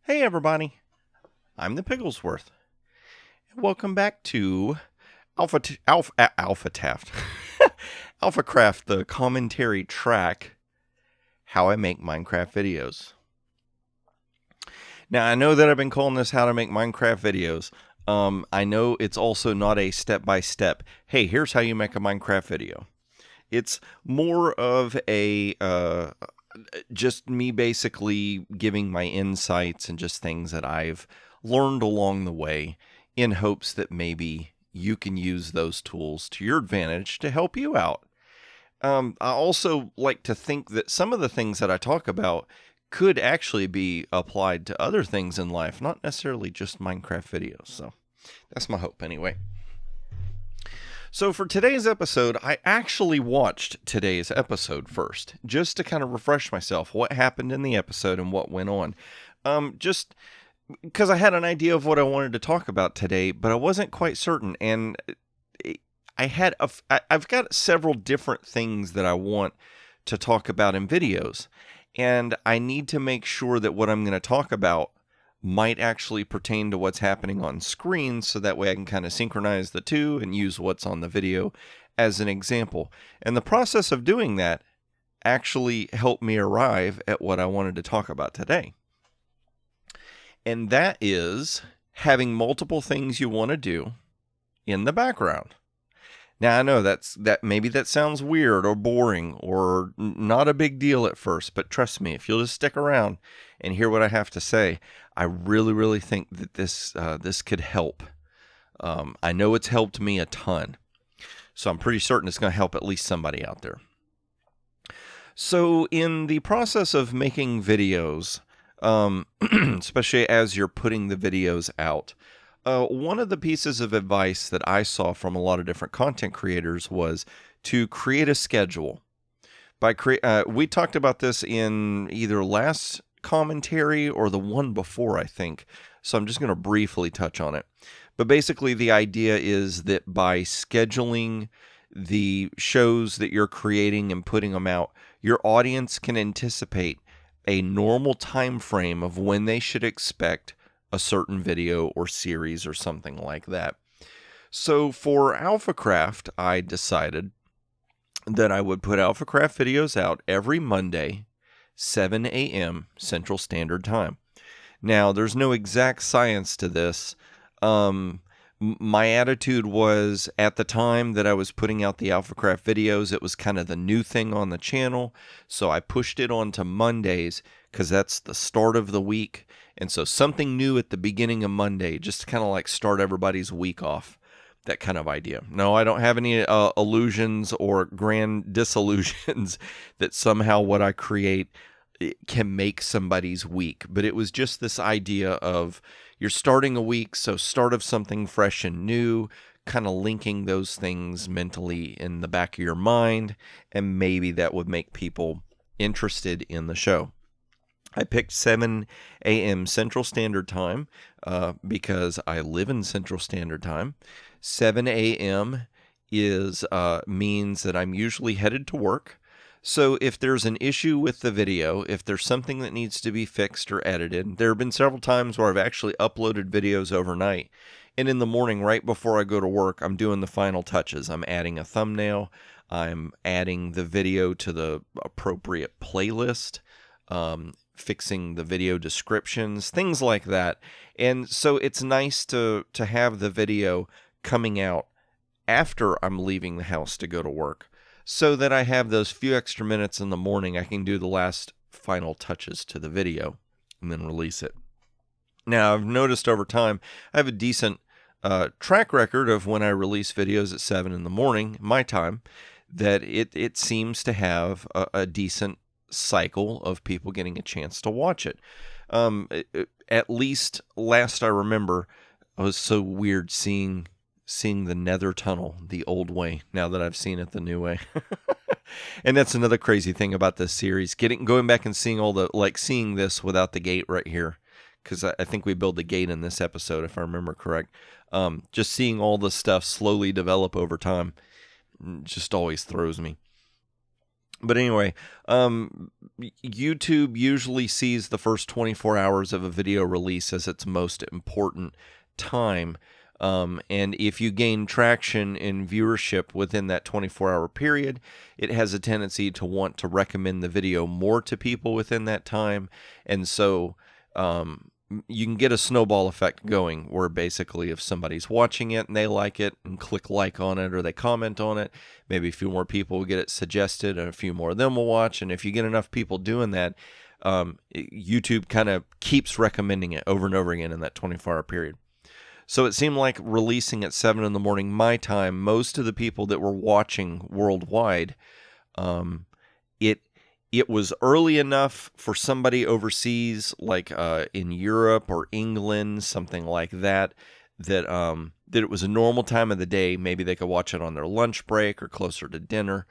Hey everybody, I'm the Pigglesworth. Welcome back to Alpha Taft. Alphacraft, the commentary track, how I make Minecraft videos. Now, I know that I've been calling this how to make Minecraft videos. I know it's also not a step-by-step, hey, here's how you make a Minecraft video. It's more of a just me basically giving my insights and just things that I've learned along the way in hopes that maybe you can use those tools to your advantage to help you out. I also like to think that some of the things that I talk about could actually be applied to other things in life, not necessarily just Minecraft videos. So that's my hope anyway. So for today's episode, I actually watched today's episode first, just to kind of refresh myself what happened in the episode and what went on. Just because I had an idea of what I wanted to talk about today, but I wasn't quite certain, and I've got several different things that I want to talk about in videos, and I need to make sure that what I'm going to talk about might actually pertain to what's happening on screen, so that way I can kind of synchronize the two and use what's on the video as an example. And the process of doing that actually helped me arrive at what I wanted to talk about today. And that is having multiple things you want to do in the background. Now, I know that maybe that sounds weird or boring or not a big deal at first, but trust me, if you'll just stick around and hear what I have to say, I really, really think that this could help. I know it's helped me a ton, so I'm pretty certain it's going to help at least somebody out there. So in the process of making videos, especially as you're putting the videos out, one of the pieces of advice that I saw from a lot of different content creators was to create a schedule. We talked about this in either last commentary or the one before, I think, so I'm just going to briefly touch on it. But basically the idea is that by scheduling the shows that you're creating and putting them out, your audience can anticipate a normal time frame of when they should expect a certain video or series or something like that. So for Alphacraft, I decided that I would put Alphacraft videos out every Monday, 7 a.m. Central Standard Time. Now, there's no exact science to this. My attitude was, at the time that I was putting out the Alphacraft videos, it was kind of the new thing on the channel, so I pushed it on to Mondays because that's the start of the week, and so something new at the beginning of Monday, just to kind of like start everybody's week off, that kind of idea. No, I don't have any illusions or grand disillusions that somehow what I create can make somebody's week, but it was just this idea of you're starting a week, so start of something fresh and new, kind of linking those things mentally in the back of your mind, and maybe that would make people interested in the show. I picked 7 a.m. Central Standard Time because I live in Central Standard Time. 7 a.m. means that I'm usually headed to work. So if there's an issue with the video, if there's something that needs to be fixed or edited, there have been several times where I've actually uploaded videos overnight, and in the morning right before I go to work, I'm doing the final touches. I'm adding a thumbnail, I'm adding the video to the appropriate playlist, fixing the video descriptions, things like that. And so it's nice to have the video coming out after I'm leaving the house to go to work, so that I have those few extra minutes in the morning. I can do the last final touches to the video and then release it. Now, I've noticed over time, I have a decent track record of when I release videos at 7 in the morning, my time, that it seems to have a decent cycle of people getting a chance to watch it. At least last I remember, it was so weird seeing the Nether tunnel the old way now that I've seen it the new way. And that's another crazy thing about this series, going back and seeing this without the gate right here, because I think we build the gate in this episode if I remember correct. Just seeing all the stuff slowly develop over time just always throws me. But anyway, YouTube usually sees the first 24 hours of a video release as its most important time. And if you gain traction in viewership within that 24-hour period, it has a tendency to want to recommend the video more to people within that time. And so you can get a snowball effect going where basically if somebody's watching it and they like it and click like on it or they comment on it, maybe a few more people will get it suggested and a few more of them will watch. And if you get enough people doing that, YouTube kind of keeps recommending it over and over again in that 24-hour period. So it seemed like releasing at 7 in the morning my time, most of the people that were watching worldwide, it was early enough for somebody overseas, like in Europe or England, something like that, that it was a normal time of the day. Maybe they could watch it on their lunch break or closer to dinner.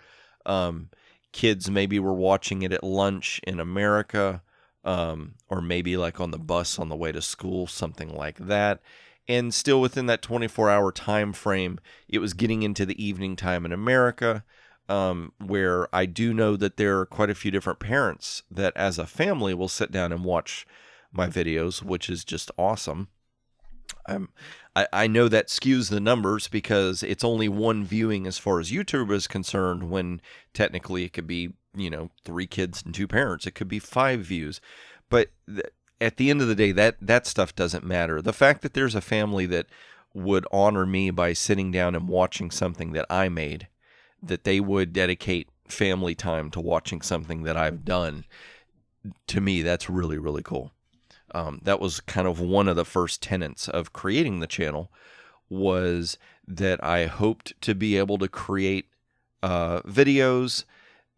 Kids maybe were watching it at lunch in America, or maybe like on the bus on the way to school, something like that. And still within that 24-hour time frame, it was getting into the evening time in America, where I do know that there are quite a few different parents that as a family will sit down and watch my videos, which is just awesome. I know that skews the numbers because it's only one viewing as far as YouTube is concerned, when technically it could be, 3 kids and 2 parents. It could be 5 views. But at the end of the day, that stuff doesn't matter. The fact that there's a family that would honor me by sitting down and watching something that I made, that they would dedicate family time to watching something that I've done, to me, that's really, really cool. That was kind of one of the first tenets of creating the channel, was that I hoped to be able to create videos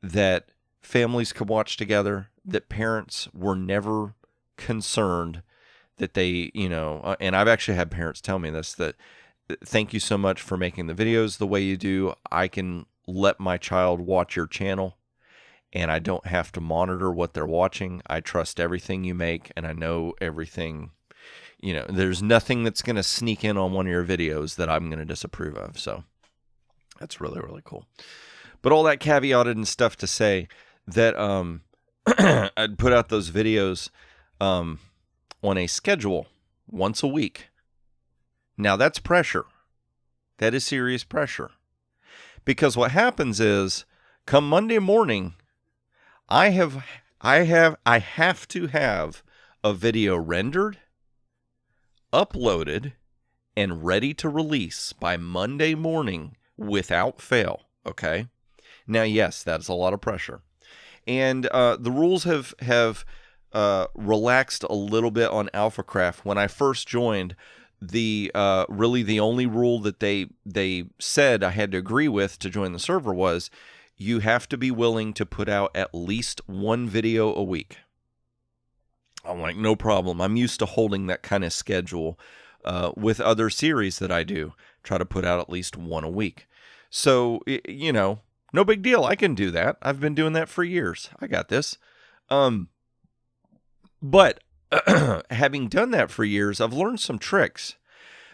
that families could watch together, that parents were never concerned that they, and I've actually had parents tell me this, that thank you so much for making the videos the way you do. I can let my child watch your channel and I don't have to monitor what they're watching. I trust everything you make and I know everything, there's nothing that's going to sneak in on one of your videos that I'm going to disapprove of. So that's really, really cool. But all that caveated and stuff to say that I'd put out those videos on a schedule once a week. Now that's pressure. That is serious pressure. Because what happens is, come Monday morning, I have to have a video rendered, uploaded, and ready to release by Monday morning without fail. Okay? Now, yes, that's a lot of pressure. And the rules have relaxed a little bit on Alphacraft. When I first joined, really the only rule that they said I had to agree with to join the server was you have to be willing to put out at least one video a week. I'm like, no problem. I'm used to holding that kind of schedule with other series that I do. Try to put out at least one a week. So, no big deal. I can do that. I've been doing that for years. I got this. But having done that for years, I've learned some tricks.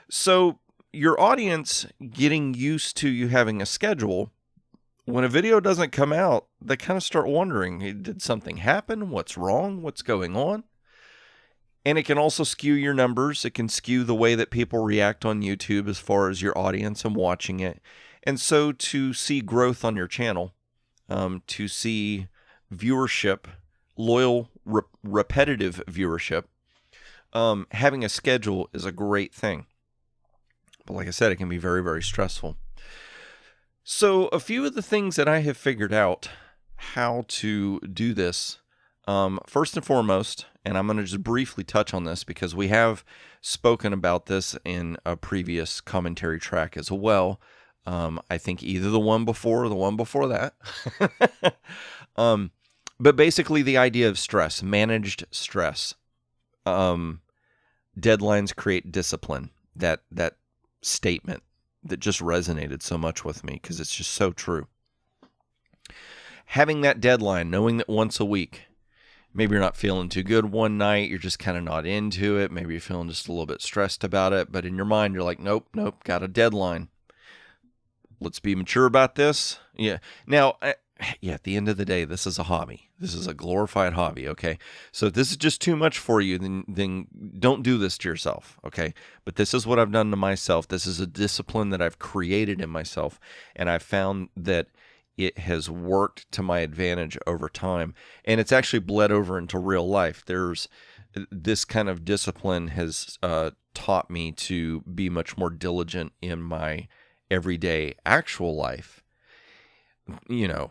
So your audience getting used to you having a schedule, when a video doesn't come out, they kind of start wondering, did something happen? What's wrong? What's going on? And it can also skew your numbers. It can skew the way that people react on YouTube as far as your audience and watching it. And so to see growth on your channel, to see viewership, loyal, repetitive viewership, having a schedule is a great thing. But like I said, it can be very, very stressful. So a few of the things that I have figured out how to do this, first and foremost, and I'm going to just briefly touch on this because we have spoken about this in a previous commentary track as well. I think either the one before or the one before that. But basically the idea of stress, managed stress. Deadlines create discipline. That statement that just resonated so much with me because it's just so true. Having that deadline, knowing that once a week, maybe you're not feeling too good one night, you're just kind of not into it, maybe you're feeling just a little bit stressed about it, but in your mind you're like, nope, got a deadline. Let's be mature about this. Yeah. Now, yeah, at the end of the day, this is a hobby. This is a glorified hobby, okay? So if this is just too much for you, then don't do this to yourself, okay? But this is what I've done to myself. This is a discipline that I've created in myself, and I've found that it has worked to my advantage over time, and it's actually bled over into real life. This kind of discipline has taught me to be much more diligent in my everyday actual life. You know,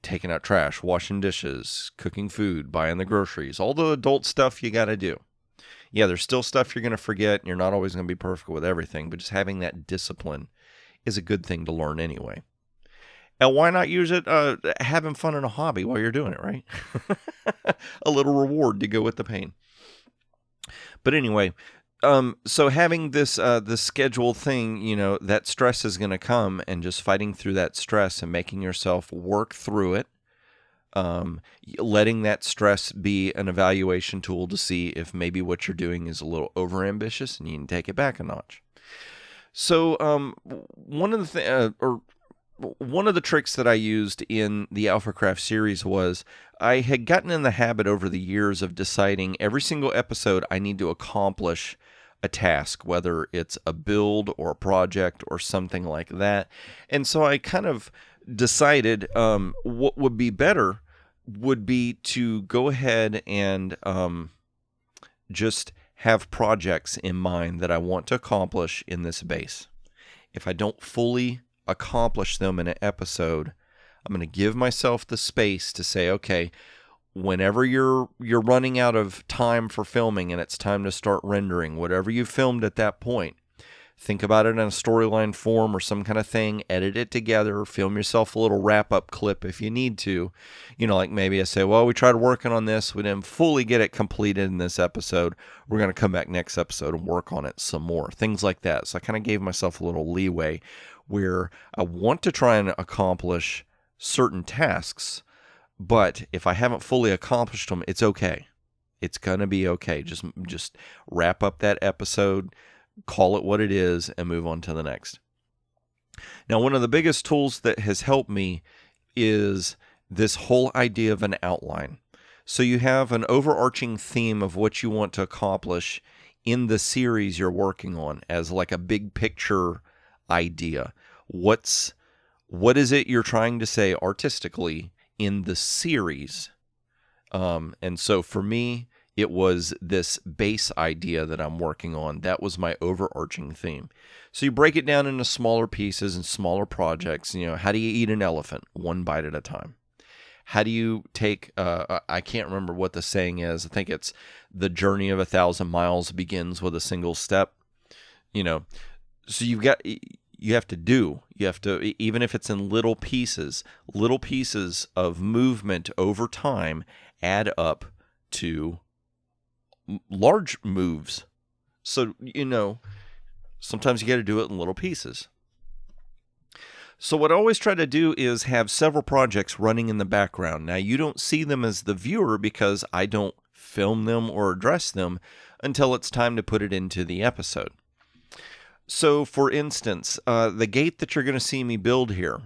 taking out trash, washing dishes, cooking food, buying the groceries, all the adult stuff you got to do. Yeah, there's still stuff you're going to forget, and you're not always going to be perfect with everything, but just having that discipline is a good thing to learn anyway. And why not use it having fun in a hobby while you're doing it, right? A little reward to go with the pain. But anyway, so having this scheduled thing, that stress is going to come, and just fighting through that stress and making yourself work through it, letting that stress be an evaluation tool to see if maybe what you're doing is a little overambitious and you can take it back a notch. So one of the tricks that I used in the Alphacraft series was I had gotten in the habit over the years of deciding every single episode I need to accomplish a task, whether it's a build or a project or something like that. And so I kind of decided what would be better would be to go ahead and just have projects in mind that I want to accomplish in this base. If I don't fully accomplish them in an episode, I'm going to give myself the space to say, okay, whenever you're running out of time for filming and it's time to start rendering, whatever you filmed at that point, think about it in a storyline form or some kind of thing, edit it together, film yourself a little wrap-up clip if you need to. Like maybe I say, well, we tried working on this, we didn't fully get it completed in this episode, we're going to come back next episode and work on it some more, things like that. So I kind of gave myself a little leeway where I want to try and accomplish certain tasks, but if I haven't fully accomplished them, it's okay. It's going to be okay. Just wrap up that episode, call it what it is, and move on to the next. Now, one of the biggest tools that has helped me is this whole idea of an outline. So you have an overarching theme of what you want to accomplish in the series you're working on as like a big picture idea. What is it you're trying to say artistically in the series? And so for me, it was this base idea that I'm working on. That was my overarching theme. So you break it down into smaller pieces and smaller projects. How do you eat an elephant? One bite at a time. How do you take, I can't remember what the saying is. I think it's the journey of 1,000 miles begins with a single step. So you have to, even if it's in little pieces of movement over time add up to large moves. So, sometimes you got to do it in little pieces. So what I always try to do is have several projects running in the background. Now, you don't see them as the viewer because I don't film them or address them until it's time to put it into the episode. So, for instance, the gate that you're going to see me build here,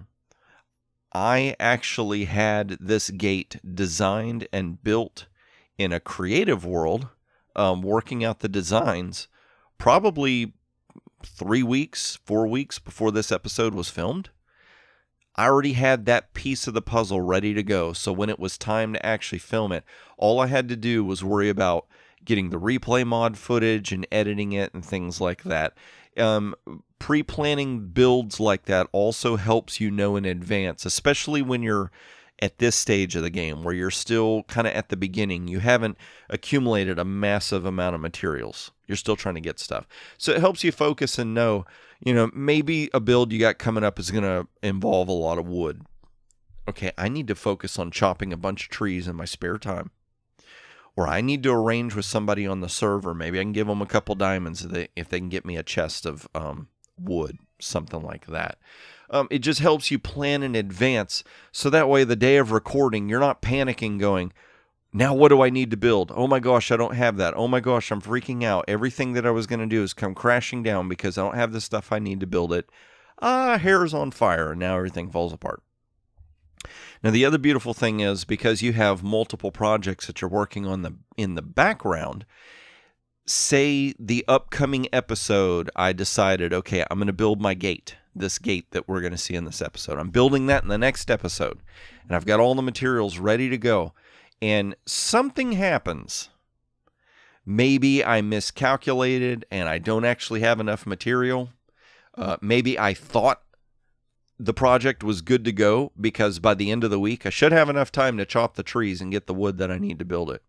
I actually had this gate designed and built in a creative world, working out the designs, probably 4 weeks before this episode was filmed. I already had that piece of the puzzle ready to go, so when it was time to actually film it, all I had to do was worry about getting the replay mod footage and editing it and things like that. Pre-planning builds like that also helps you know in advance, especially when you're at this stage of the game where you're still kind of at the beginning. You haven't accumulated a massive amount of materials. You're still trying to get stuff. So it helps you focus and know, maybe a build you got coming up is going to involve a lot of wood. Okay, I need to focus on chopping a bunch of trees in my spare time. Or I need to arrange with somebody on the server. Maybe I can give them a couple diamonds if they can get me a chest of wood, something like that. It just helps you plan in advance, so that way the day of recording, you're not panicking going, now what do I need to build? Oh my gosh, I don't have that. Oh my gosh, I'm freaking out. Everything that I was going to do is come crashing down because I don't have the stuff I need to build it. Hair's on fire, and now everything falls apart. Now, the other beautiful thing is because you have multiple projects that you're working on in the background, say the upcoming episode, I decided, okay, I'm going to build my gate, this gate that we're going to see in this episode. I'm building that in the next episode, and I've got all the materials ready to go, and something happens. Maybe I miscalculated and I don't actually have enough material. Maybe I thought the project was good to go because by the end of the week, I should have enough time to chop the trees and get the wood that I need to build it.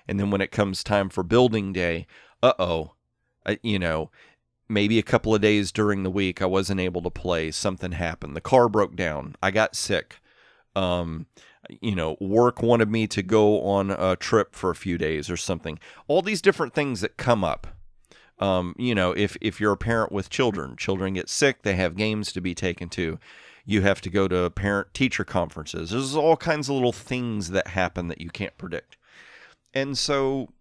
And then when it comes time for building day, maybe a couple of days during the week, I wasn't able to play. Something happened. The car broke down. I got sick. Work wanted me to go on a trip for a few days or something. All these different things that come up. If you're a parent with children get sick, they have games to be taken to. You have to go to parent-teacher conferences. There's all kinds of little things that happen that you can't predict. And so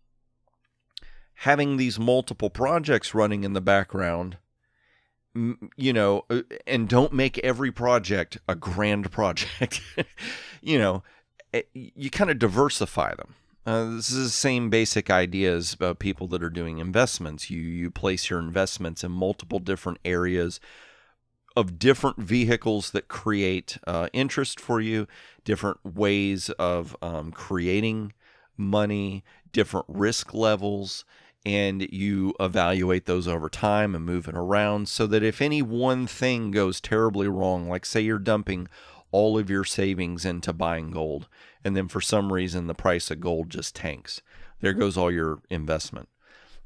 having these multiple projects running in the background, and don't make every project a grand project. You kind of diversify them. This is the same basic ideas about people that are doing investments. You place your investments in multiple different areas of different vehicles that create interest for you, different ways of creating money, different risk levels, and you evaluate those over time and move it around so that if any one thing goes terribly wrong, like say you're dumping all of your savings into buying gold, and then for some reason the price of gold just tanks. There goes all your investment.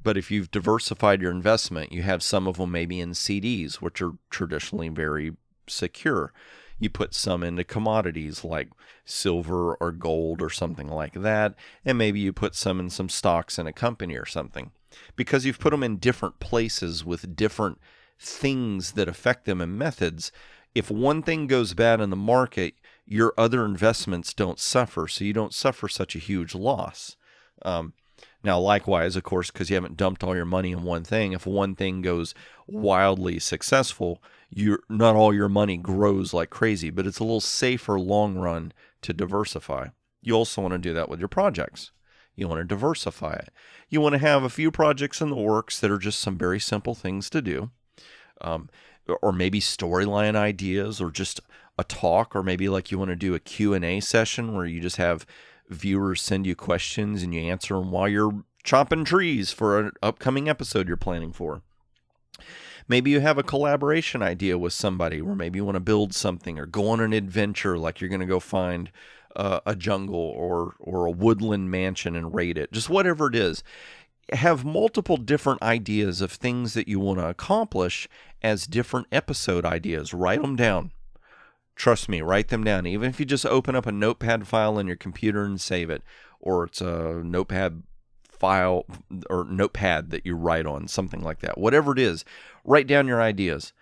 But if you've diversified your investment, you have some of them maybe in CDs, which are traditionally very secure. You put some into commodities like silver or gold or something like that, and maybe you put some in some stocks in a company or something. Because you've put them in different places with different things that affect them and methods, if one thing goes bad in the market, your other investments don't suffer, so you don't suffer such a huge loss. Now, likewise, of course, because you haven't dumped all your money in one thing, if one thing goes wildly successful, not all your money grows like crazy, but it's a little safer long run to diversify. You also want to do that with your projects. You want to diversify it. You want to have a few projects in the works that are just some very simple things to do. Or maybe storyline ideas, or just a talk, or maybe like you want to do a Q&A session where you just have viewers send you questions and you answer them while you're chopping trees for an upcoming episode you're planning for. Maybe you have a collaboration idea with somebody where maybe you want to build something or go on an adventure, like you're going to go find a jungle or a woodland mansion and raid it. Just whatever it is. Have multiple different ideas of things that you want to accomplish as different episode ideas. Write them down. Trust me, write them down. Even if you just open up a notepad file in your computer and save it, or it's a notepad file or notepad that you write on, something like that. Whatever it is, write down your ideas.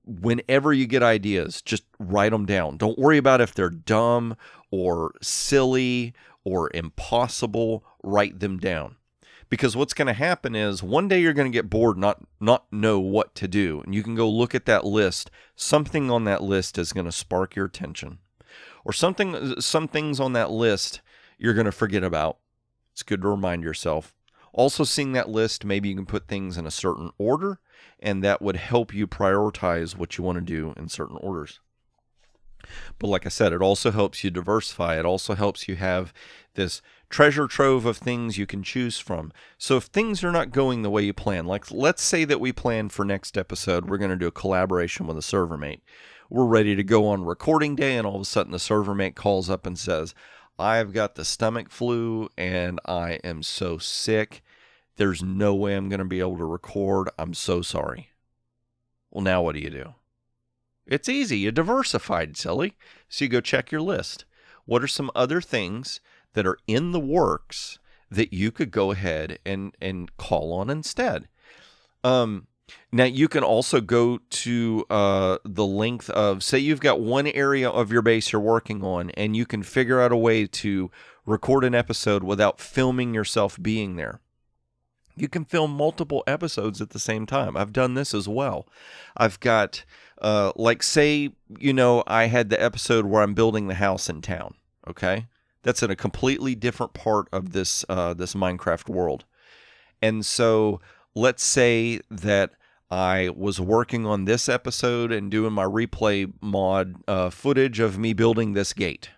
Whenever you get ideas, just write them down. Don't worry about if they're dumb or silly or impossible. Write them down. Because what's going to happen is one day you're going to get bored, not know what to do. And you can go look at that list. Something on that list is going to spark your attention. Or some things on that list you're going to forget about. It's good to remind yourself. Also, seeing that list, maybe you can put things in a certain order, and that would help you prioritize what you want to do in certain orders. But like I said, it also helps you diversify. It also helps you have this treasure trove of things you can choose from. So if things are not going the way you plan, like let's say that we plan for next episode, we're going to do a collaboration with a server mate. We're ready to go on recording day, and all of a sudden the server mate calls up and says, I've got the stomach flu and I am so sick. There's no way I'm going to be able to record. I'm so sorry. Well, now what do? It's easy. You diversified, silly. So you go check your list. What are some other things that are in the works that you could go ahead and call on instead? Now, you can also go to the length of, say you've got one area of your base you're working on, and you can figure out a way to record an episode without filming yourself being there. You can film multiple episodes at the same time. I've done this as well. I've got, like, say, I had the episode where I'm building the house in town. Okay, that's in a completely different part of this this Minecraft world. And so, let's say that I was working on this episode and doing my replay mod footage of me building this gate.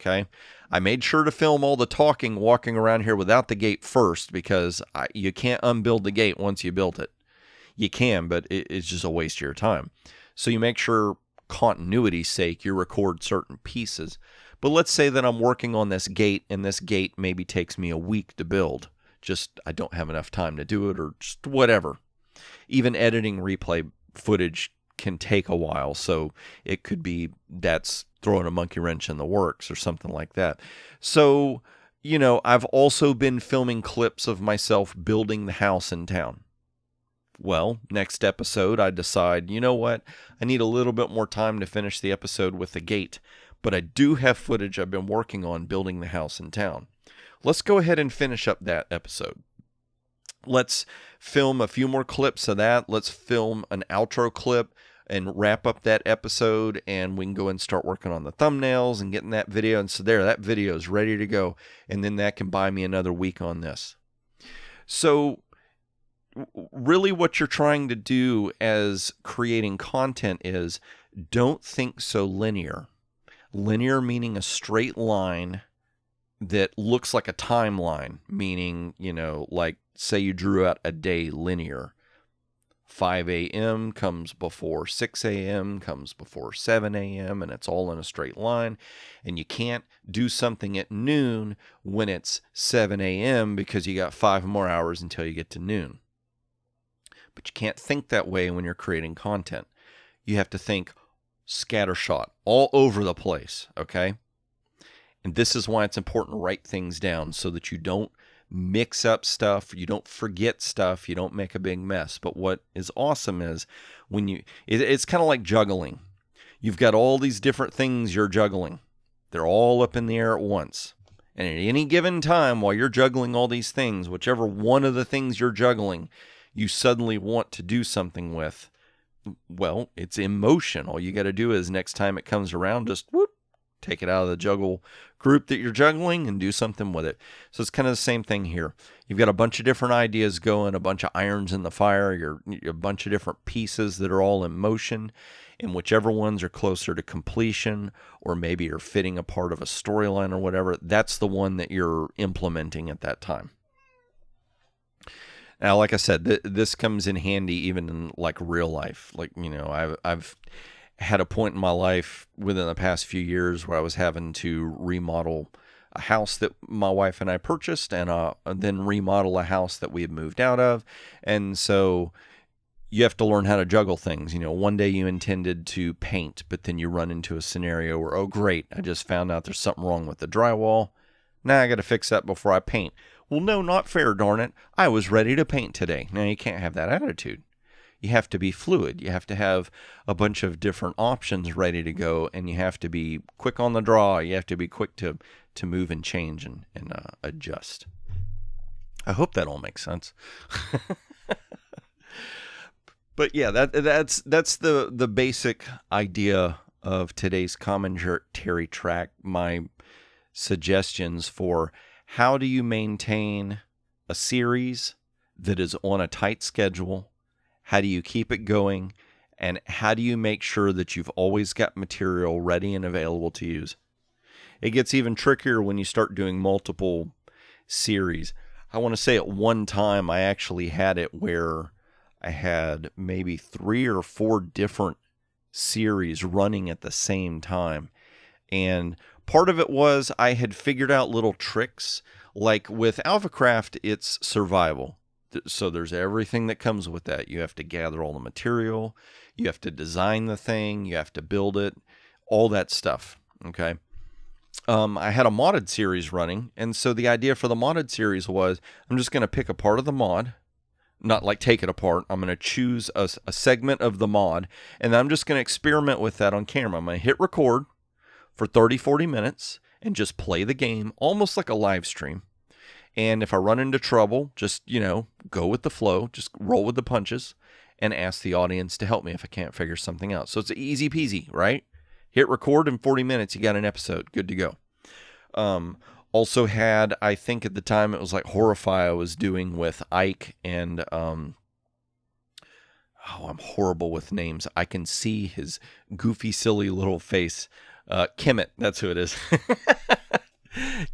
Okay, I made sure to film all the talking walking around here without the gate first, because you can't unbuild the gate once you built it. You can, but it's just a waste of your time. So you make sure, continuity's sake, you record certain pieces. But let's say that I'm working on this gate, and this gate maybe takes me a week to build. Just I don't have enough time to do it, or just whatever. Even editing replay footage can take a while, so it could be that's throwing a monkey wrench in the works or something like that. So, I've also been filming clips of myself building the house in town. Well, next episode, I decide, you know what? I need a little bit more time to finish the episode with the gate, but I do have footage I've been working on building the house in town. Let's go ahead and finish up that episode. Let's film a few more clips of that. Let's film an outro clip and wrap up that episode, and we can go and start working on the thumbnails and getting that video. And so that video is ready to go, and then that can buy me another week on this. So really what you're trying to do as creating content is, don't think so linear. Linear meaning a straight line that looks like a timeline, meaning, like say you drew out a day linear. 5 a.m. comes before 6 a.m., comes before 7 a.m., and it's all in a straight line. And you can't do something at noon when it's 7 a.m. because you got 5 more hours until you get to noon. But you can't think that way when you're creating content. You have to think scattershot, all over the place, okay? And this is why it's important to write things down so that you don't mix up stuff, you don't forget stuff, you don't make a big mess. But what is awesome is it's kind of like juggling. You've got all these different things you're juggling. They're all up in the air at once. And at any given time, while you're juggling all these things, whichever one of the things you're juggling you suddenly want to do something with, well, it's in motion. All you got to do is next time it comes around, just whoop, take it out of the juggle group that you're juggling and do something with it. So it's kind of the same thing here. You've got a bunch of different ideas going, a bunch of irons in the fire, you're a bunch of different pieces that are all in motion, and whichever ones are closer to completion, or maybe you're fitting a part of a storyline or whatever, that's the one that you're implementing at that time. Now, like I said, this comes in handy even in like real life. Like, I've had a point in my life within the past few years where I was having to remodel a house that my wife and I purchased, and then remodel a house that we had moved out of. And so you have to learn how to juggle things. One day you intended to paint, but then you run into a scenario where, oh great, I just found out there's something wrong with the drywall. Now I got to fix that before I paint. Well, no, not fair, darn it. I was ready to paint today. Now you can't have that attitude. You have to be fluid. You have to have a bunch of different options ready to go, and you have to be quick on the draw. You have to be quick to move and change and adjust. I hope that all makes sense. But yeah, that's the basic idea of today's commentary track. My suggestions for how do you maintain a series that is on a tight schedule. How do you keep it going? And how do you make sure that you've always got material ready and available to use? It gets even trickier when you start doing multiple series. I want to say at one time I actually had it where I had maybe 3 or 4 different series running at the same time. And part of it was I had figured out little tricks. Like with Alphacraft, it's survival. So there's everything that comes with that. You have to gather all the material. You have to design the thing. You have to build it. All that stuff. Okay. I had a modded series running. And so the idea for the modded series was I'm just going to pick a part of the mod. Not like take it apart. I'm going to choose a segment of the mod. And I'm just going to experiment with that on camera. I'm going to hit record for 30, 40 minutes and just play the game almost like a live stream. And if I run into trouble, just, go with the flow, just roll with the punches and ask the audience to help me if I can't figure something out. So it's easy peasy, right? Hit record in 40 minutes, you got an episode, good to go. Also had, I think at the time it was like Horrify I was doing with Ike and, I'm horrible with names. I can see his goofy, silly little face. Kemet, that's who it is.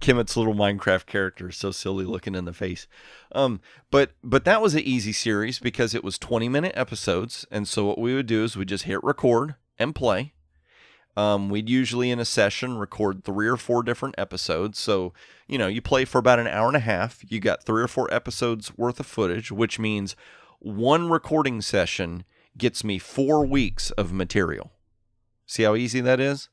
Kemet's little Minecraft character, so silly looking in the face. But that was an easy series because it was 20-minute episodes, and so what we would do is we'd just hit record and play. We'd usually in a session record 3 or 4 different episodes. So, you play for about an hour and a half. You got 3 or 4 episodes worth of footage, which means one recording session gets me 4 weeks of material. See how easy that is?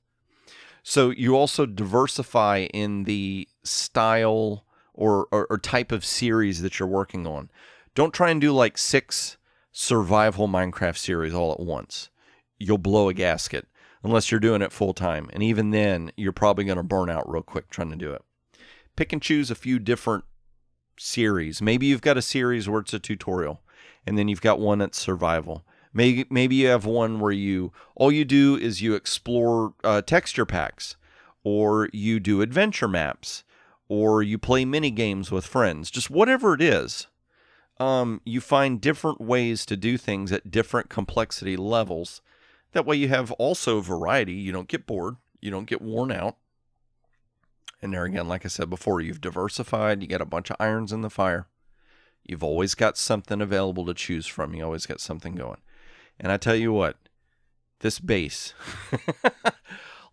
So you also diversify in the style or type of series that you're working on. Don't try and do like 6 survival Minecraft series all at once. You'll blow a gasket unless you're doing it full time. And even then, you're probably going to burn out real quick trying to do it. Pick and choose a few different series. Maybe you've got a series where it's a tutorial, and then you've got one that's survival. Maybe you have one where all you do is you explore texture packs, or you do adventure maps, or you play mini games with friends. Just whatever it is, you find different ways to do things at different complexity levels. That way you have also variety. You don't get bored. You don't get worn out. And there again, like I said before, you've diversified. You got a bunch of irons in the fire. You've always got something available to choose from. You always got something going. And I tell you what, this base,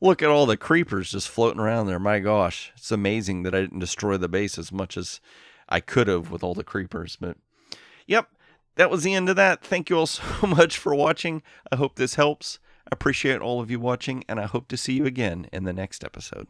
look at all the creepers just floating around there. My gosh, it's amazing that I didn't destroy the base as much as I could have with all the creepers. But yep, that was the end of that. Thank you all so much for watching. I hope this helps. I appreciate all of you watching, and I hope to see you again in the next episode.